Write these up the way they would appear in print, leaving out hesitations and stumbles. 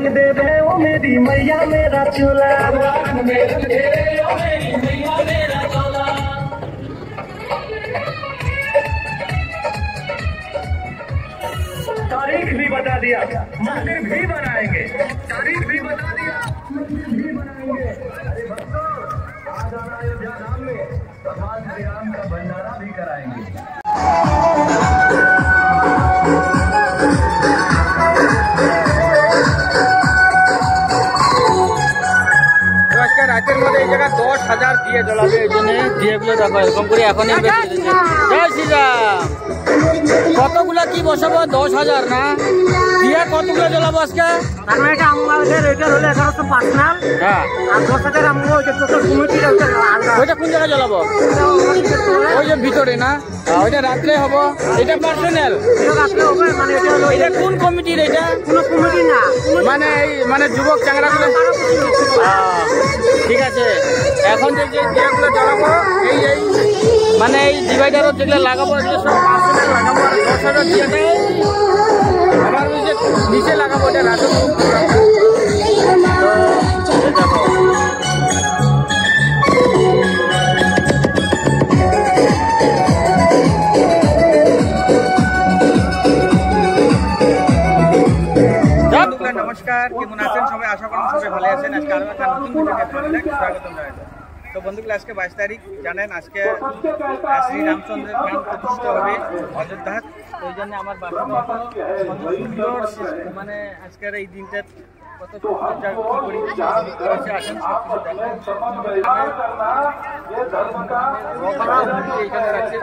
रंग दे दे ओ मेरी मैया मेरा चूल्हा, रंग दे दे ओ मेरी मैया मेरा चूल्हा। तारीख भी बता दिया, मंदिर भी बनाएंगे, तारीख भी बता दिया, मंदिर भी बनाएंगे। अरे भक्तों, आज आना अयोध्या धाम में भगवान श्री राम का भंडारा भी कराएंगे। রাতের মধ্যে এই জায়গা 10,000 দিয়ে জ্বলাবে, এই জন্য দিয়েগুলো দেখো এরকম করে এখনই জয় শ্রীরাম। কতগুলো কি বসাবো? 10,000 না দিয়ে কতগুলো জ্বলাবো আজকে? এটা আমাদের এটা হলো 1100 পার্সোনাল। হ্যাঁ, আর 10,000 আমগো যে টোটাল কমিটির ওইটা কোন জায়গায় জ্বলাবো? ওই যে ভিতরে না, ওইটা রাত্রে হবো। এটা পার্সোনাল, এটা রাত্রে হবে। মানে এটা হলো এটা কোন কমিটির? এটা কোনো কমিটি না, মানে এই মানে যুবক চাংড়া গুলো। ঠিক আছে, এখন যে দিয়েগুলো জ্বলাবো এই এই মানে এই ডিভাইডারও যেগুলো লাগাবো এগুলো সব পার্সোনাল লাগাবো। আর 10,000 দিয়ে আমার ওই যে নিচে লাগাবো, এটা রাতে নমস্কার, কেমন আছেন সবাই? আশা করি সবাই ভালো আছেন। আজকে আরো একটা নতুন ভিডিওতে আপনাদের স্বাগতম জানাই। তো বন্ধুগুলো, আজকে 22 তারিখ, জানেন আজকে শ্রী রামচন্দ্রের প্রাণ প্রতিষ্ঠা হবে অযোধ্যা। ওই জন্য আমার বাসা মানে আজকের এই দিনটা কত আসেন এইখানে রাখছে।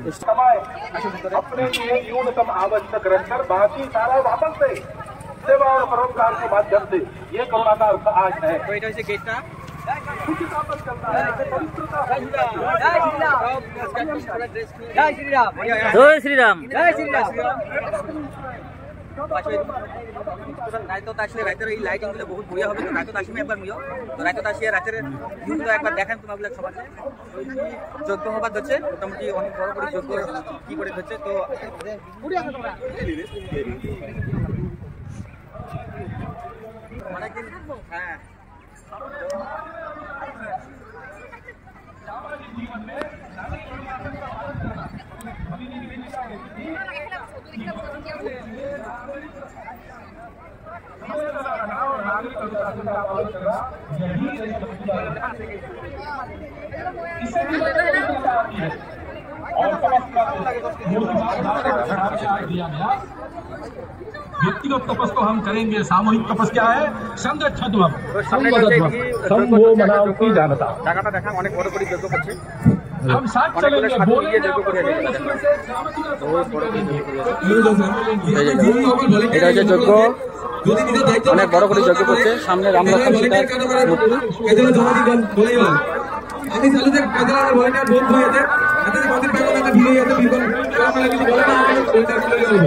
তো अपने लिए न्यूनतम आवश्यक रखकर बाकी सारा वापस से सेवा और परोपकार के माध्यम से ये करुणा का अर्थ आज है। तो এটা হচ্ছে গেটটা। জয় শ্রীরাম। রাইতো আসলে রাতের এই লাইটিং গুলো বহুত বড়িয়া হবে। তো রাইতো আসলে একবার মুইও তো রাইতো আসিয়া রাতের ভিউগুলো একবার দেখেন তোমাগুলো সবার যোগ্য হবার হচ্ছে। মোটামুটি অনেক বড় বড় যোগ্য কি করে হচ্ছে। তো অনেকদিন হ্যাঁ व्यक्तिगत तपस को हम करेंगे, सामूहिक तपस क्या है? संगठत्व, জায়গাটা দেখা অনেক বড় করে যোগ্য করছে। हम साथ चलेंगे, बोलेंगे। এটা হচ্ছে যোগ্য, অনেক বড় করে যোগ্য করছে। সামনে রাম লক্ষ্মণ সীতার মূর্তি। আমি চালুতে কাজলার ভয়টা বন্ধ হয়েছে, এতে মন্দির প্রাঙ্গণে ভিড় হয়ে যাচ্ছে। বিকল আমরা কিছু বলে না, আমি ওইটা চলে যাব।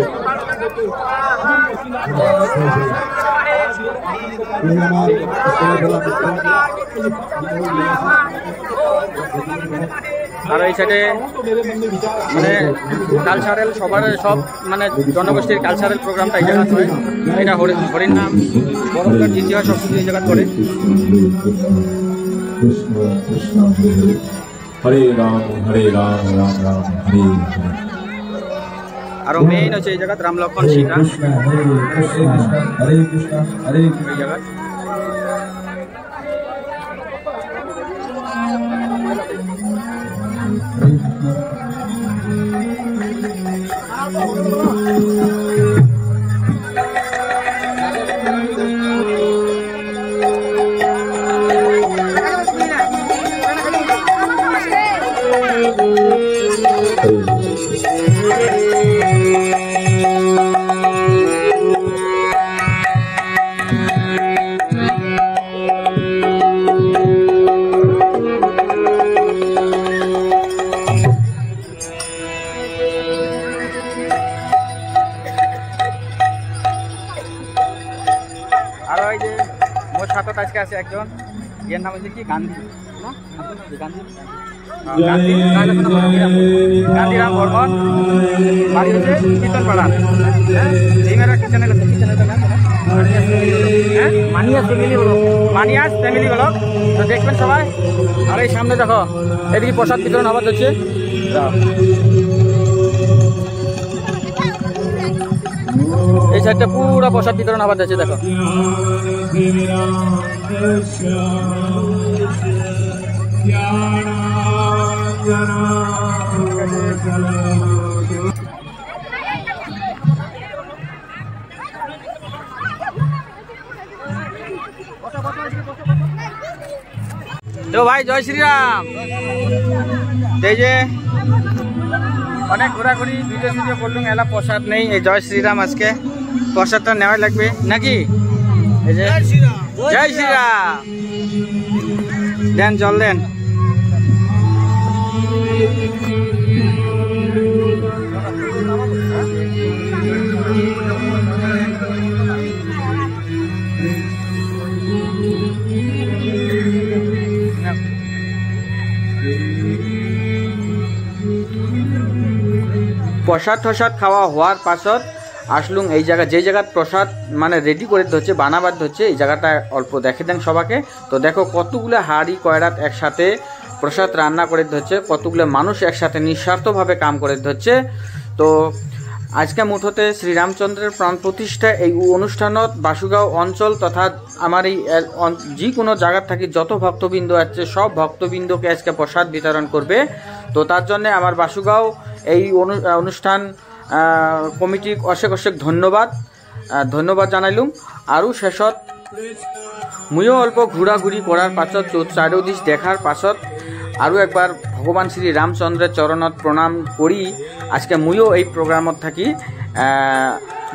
আর এই সাইডে মানে কালচারাল সবার সব মানে জনগোষ্ঠীর কালচারাল প্রোগ্রামটা এই জায়গা হয়। এটা হরিণ নাম বড় ইতিহাস সব কিছু এই জায়গা করে। कृष्ण कृष्ण हरे राम राम राम हरे हरे। আর মেইন হচ্ছে এই জায়গা রাম লক্ষ্মণ সীতা। कृष्ण हरे कृष्ण हरे कृष्ण हरे এই জায়গা আজকে আছে একজন, এর নাম হচ্ছে কি গান্ধী না, গান্ধী গান্ধীরাম বর্মন বাড়ি হচ্ছে কীর্তনপাড়া। এই মেয়ের একটা চ্যানেল আছে, কি চ্যানেলটা নাম? Maniya's family vlog. Maniya's family vlog. তো দেখবেন সবাই। আর এই সামনে দেখো এদিকে প্রসাদ বিতরণ হবার হচ্ছে। এই সাইডটা পুরো প্রসাদ বিতরণ হবার যাচ্ছে দেখো। তো ভাই জয় শ্রীরাম। এই যে অনেক ঘোরাঘুরি ভিডিও করলুম, এলা প্রসাদ নেই। এই জয় শ্রীরাম, আজকে প্রসাদটা নেওয়াই লাগবে নাকি? এই যে জয় শ্রীরাম, দেন জল দেন। প্রসাদ টসাদ খাওয়া হওয়ার পাছত আসলুম এই জায়গা, যে জায়গার প্রসাদ মানে রেডি করে হচ্ছে, বানাবাদ হচ্ছে, এই জায়গাটা অল্প দেখে দেন সবাকে। তো দেখো কতগুলো হাঁড়ি কয়রাত একসাথে প্রসাদ রান্না করে হচ্ছে, কতগুলো মানুষ একসাথে নিঃস্বার্থভাবে কাম করে হচ্ছে। তো আজকে মুঠতে শ্রীরামচন্দ্রের প্রাণ প্রতিষ্ঠা এই অনুষ্ঠানত বাসুগাঁও অঞ্চল তথা আমার এই যে কোনো জায়গার থাকি যত ভক্তবৃন্দ আছে সব ভক্তবৃন্দকে আজকে প্রসাদ বিতরণ করবে। তো তার জন্য আমার বাসুগাঁও এই অনুষ্ঠান কমিটিক অশেষ অশেষ ধন্যবাদ জানাইলুম। আৰু শেষত মুইও অল্প ঘোরাঘুরি করার পাছত চারিদিশ দেখার পাছত আৰু একবার ভগবান শ্রী রামচন্দ্রের চরণত প্রণাম করি আজকে মুইও এই প্রোগ্রামত থাকি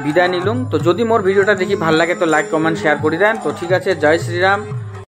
বিদায় নিলুম। তো যদি মোর ভিডিওটা দেখি ভাল লাগে তো লাইক কমেন্ট শেয়ার করে দেন। তো ঠিক আছে, জয় শ্রীরাম।